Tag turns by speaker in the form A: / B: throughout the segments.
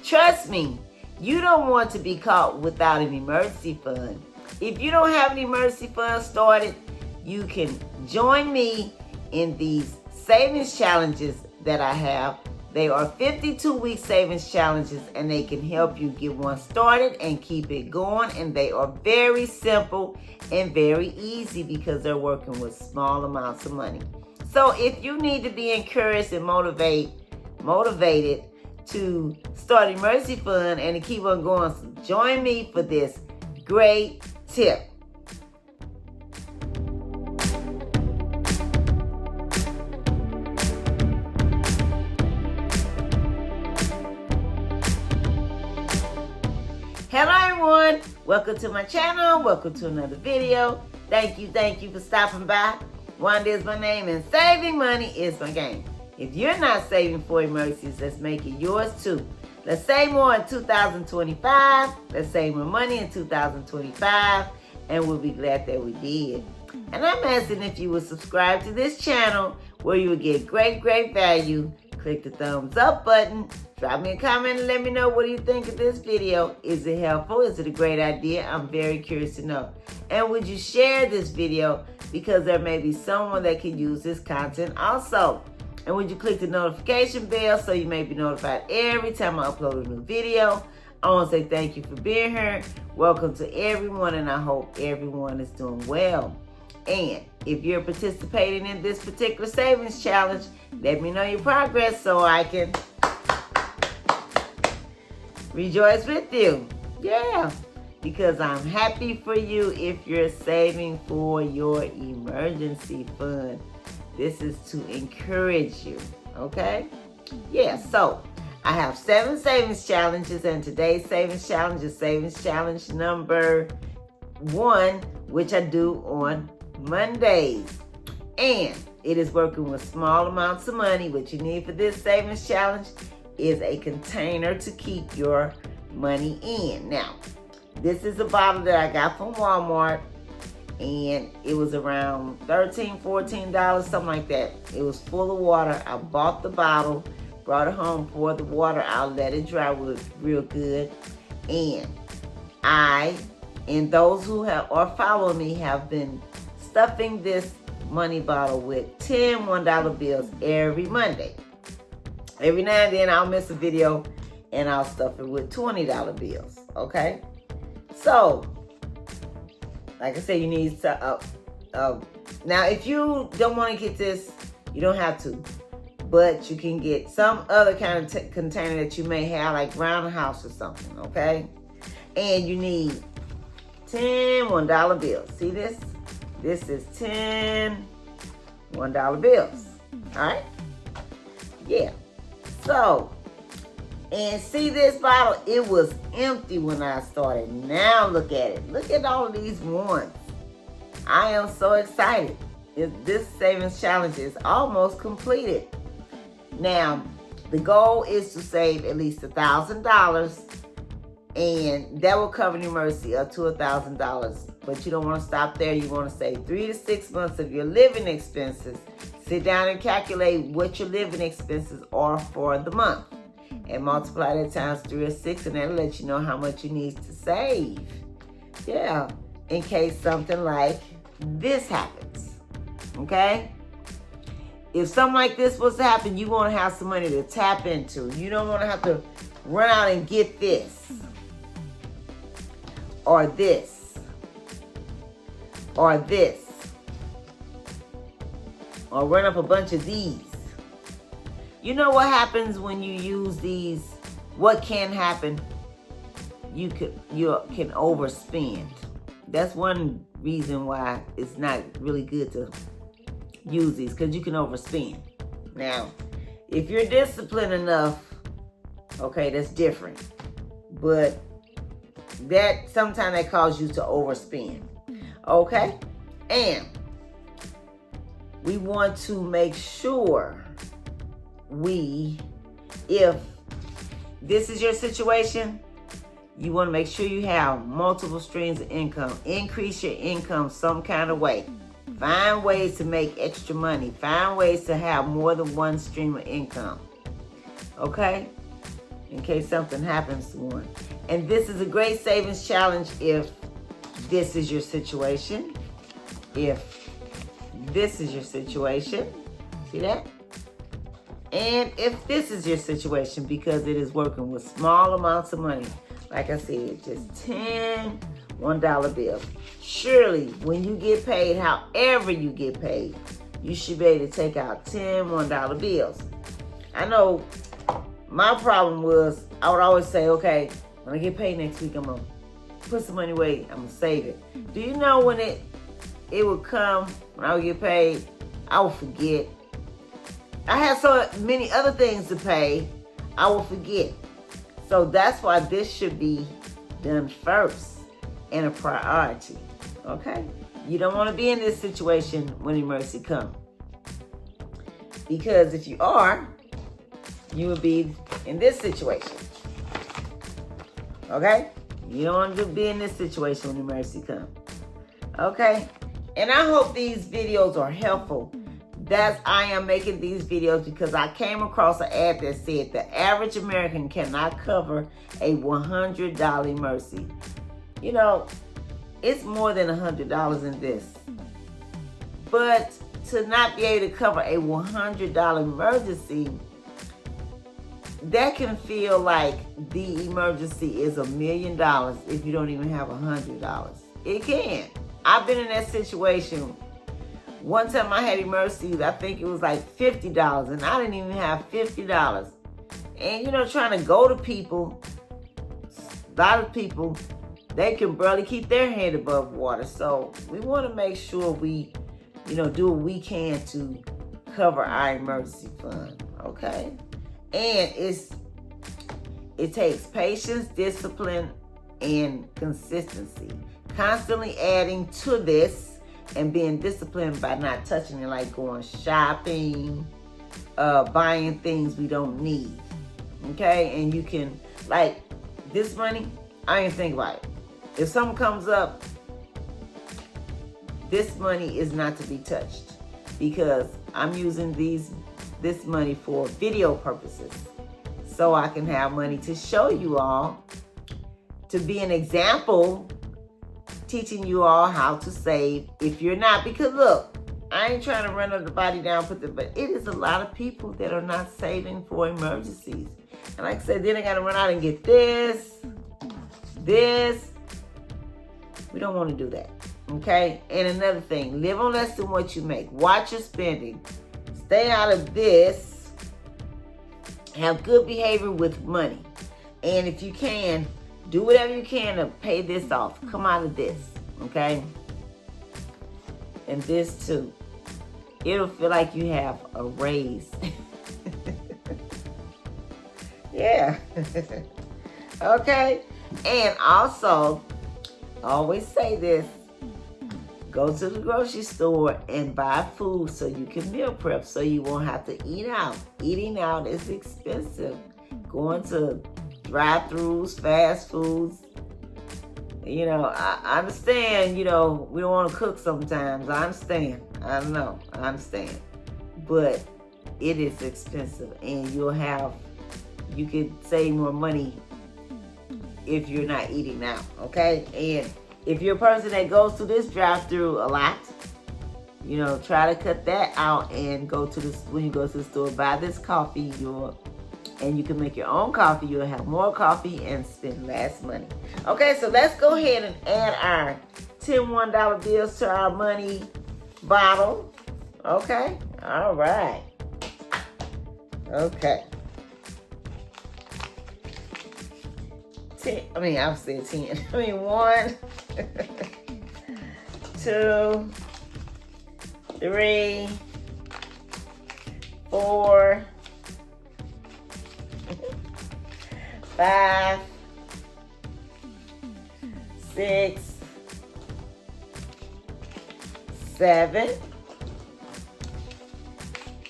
A: Trust me, you don't want to be caught without an emergency fund. If you don't have an emergency fund started, you can join me in these savings challenges that I have. They are 52-week savings challenges, and they can help you get one started and keep it going. And they are very simple and very easy because they're working with small amounts of money. So if you need to be encouraged and motivated to start an emergency fund and to keep on going, so join me for this great tip. Hello everyone, welcome to my channel, welcome to another video. Thank you for stopping by. Wanda is my name and saving money is my game. If you're not saving for emergencies, let's make it yours too. Let's save more in 2025. Let's save more money in 2025, and we'll be glad that we did. And I'm asking if you would subscribe to this channel where you will get great value. Click the thumbs up button. Drop me a comment and let me know, what do you think of this video? Is it helpful? Is it a great idea? I'm very curious to know. And would you share this video, because there may be someone that can use this content also. And would you click the notification bell so you may be notified every time I upload a new video. I want to say thank you for being here. Welcome to everyone, and I hope everyone is doing well. And if you're participating in this particular savings challenge, let me know your progress so I can rejoice with you. Yeah, because I'm happy for you if you're saving for your emergency fund. This is to encourage you, okay? Yeah, so I have 7 savings challenges, and today's savings challenge is savings challenge number 1, which I do on Mondays. And it is working with small amounts of money. What you need for this savings challenge is a container to keep your money in. Now, this is a bottle that I got from Walmart, and it was around $13, $14, something like that. It was full of water. I bought the bottle, brought it home, poured the water out, let it dry real good. And I, and those who are following me, have been stuffing this money bottle with 10 $1 bills every Monday. Every now and then I'll miss a video and I'll stuff it with $20 bills, okay? So, like I said, you need to, now if you don't want to get this, you don't have to, but you can get some other kind of container that you may have, like Roundhouse or something, okay? And you need 10 $1 bills. See this? This is 10 $1 bills, all right? Yeah. So, and see this bottle? It was empty when I started. Now look at it. Look at all of these ones. I am so excited. This savings challenge is almost completed. Now, the goal is to save at least $1,000, and that will cover an emergency up to $1,000. But you don't want to stop there. You want to save 3 to 6 months of your living expenses. Sit down and calculate what your living expenses are for the month, and multiply that times 3 or 6, and that'll let you know how much you need to save. Yeah, in case something like this happens, okay? If something like this was to happen, you want to have some money to tap into. You don't want to have to run out and get this, or this, or this, or run up a bunch of these. You know what happens when you use these? What can happen? You can overspend. That's one reason why it's not really good to use these, because you can overspend. Now, if you're disciplined enough, okay, that's different. But that sometimes that causes you to overspend. Okay? And we want to make sure if this is your situation, you want to make sure you have multiple streams of income. Increase your income some kind of way. Find ways to make extra money. Find ways to have more than one stream of income. Okay? in case something happens to one. And this is a great savings challenge if this is your situation. If this is your situation, see that? And if this is your situation, because it is working with small amounts of money, like I said, just 10 $1 bills. Surely, when you get paid, however you get paid, you should be able to take out 10 $1 bills. I know my problem was I would always say, okay, when I get paid next week, I'm going to put some money away. I'm going to save it. Do you know when it would come, when I would get paid, I would forget. I had so many other things to pay, I will forget. So that's why this should be done first and a priority, okay? You don't want to be in this situation when emergency comes. Because if you are, you will be in this situation, okay? You don't want to be in this situation when emergency comes, okay? And I hope these videos are helpful. I am making these videos because I came across an ad that said the average American cannot cover a $100 emergency. You know, it's more than $100 in this. But to not be able to cover a $100 emergency, that can feel like the emergency is $1 million if you don't even have $100. It can. I've been in that situation. One time I had emergency, I think it was like $50, and I didn't even have $50. And you know, trying to go to people, a lot of people, they can barely keep their head above water. So we want to make sure we, do what we can to cover our emergency fund, okay? And it takes patience, discipline, and consistency. Constantly adding to this and being disciplined by not touching it, like going shopping, buying things we don't need, okay? And you can, like this money, I ain't think about it. If something comes up, this money is not to be touched because I'm using this money for video purposes. So I can have money to show you all, to be an example, teaching you all how to save if you're not. Because look, I ain't trying to run everybody down, but it is a lot of people that are not saving for emergencies. And like I said, then I got to run out and get this. We don't want to do that, okay? And another thing, live on less than what you make. Watch your spending. Stay out of this. Have good behavior with money. And if you can, do whatever you can to pay this off. Come out of this, okay? And this too. It'll feel like you have a raise. Yeah. Okay? And also, I always say this. Go to the grocery store and buy food so you can meal prep so you won't have to eat out. Eating out is expensive. Going to drive-thrus, fast foods. I understand, we don't want to cook sometimes. I understand. I know. I understand. But it is expensive and you could save more money if you're not eating out, okay? And if you're a person that goes to this drive-thru a lot, try to cut that out and when you go to the store, buy this coffee, and you can make your own coffee. You'll have more coffee and spend less money. Okay, so let's go ahead and add our 10 $1 bills to our money bottle. Okay, all right. Okay. I'll say 10. 1, 2, 3, 4, 5, 6, 7,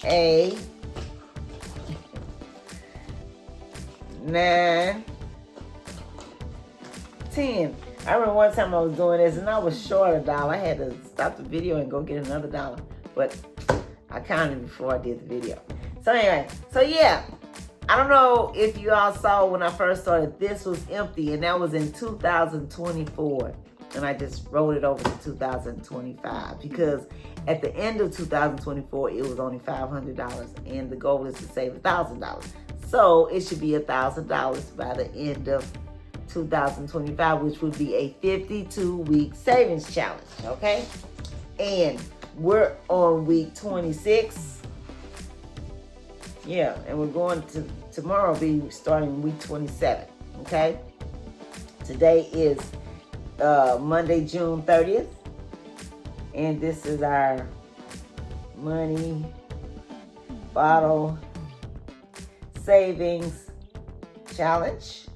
A: 8, 9, 10. I remember one time I was doing this and I was short $1. I had to stop the video and go get another $1. But I counted before I did the video. So anyway, yeah. I don't know if you all saw when I first started, this was empty, and that was in 2024. And I just rolled it over to 2025 because at the end of 2024, it was only $500, and the goal is to save $1,000. So it should be $1,000 by the end of 2025, which would be a 52-week savings challenge, okay? And we're on week 26. Yeah, and we're going to tomorrow be starting week 27, okay? Today is Monday, June 30th, and this is our money bottle savings challenge,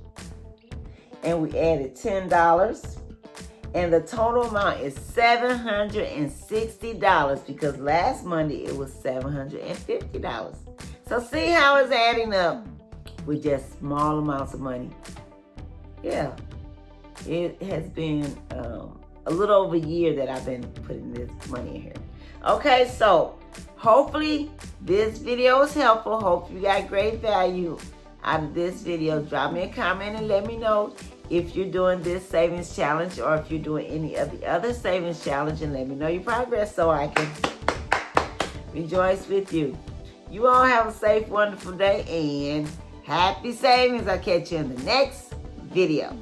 A: and we added $10, and the total amount is $760 because last Monday it was $750. So see how it's adding up with just small amounts of money. Yeah. It has been a little over a year that I've been putting this money in here. Okay, so hopefully this video was helpful. Hope you got great value out of this video. Drop me a comment and let me know if you're doing this savings challenge or if you're doing any of the other savings challenge, and let me know your progress so I can rejoice with you. You all have a safe, wonderful day and happy savings. I'll catch you in the next video.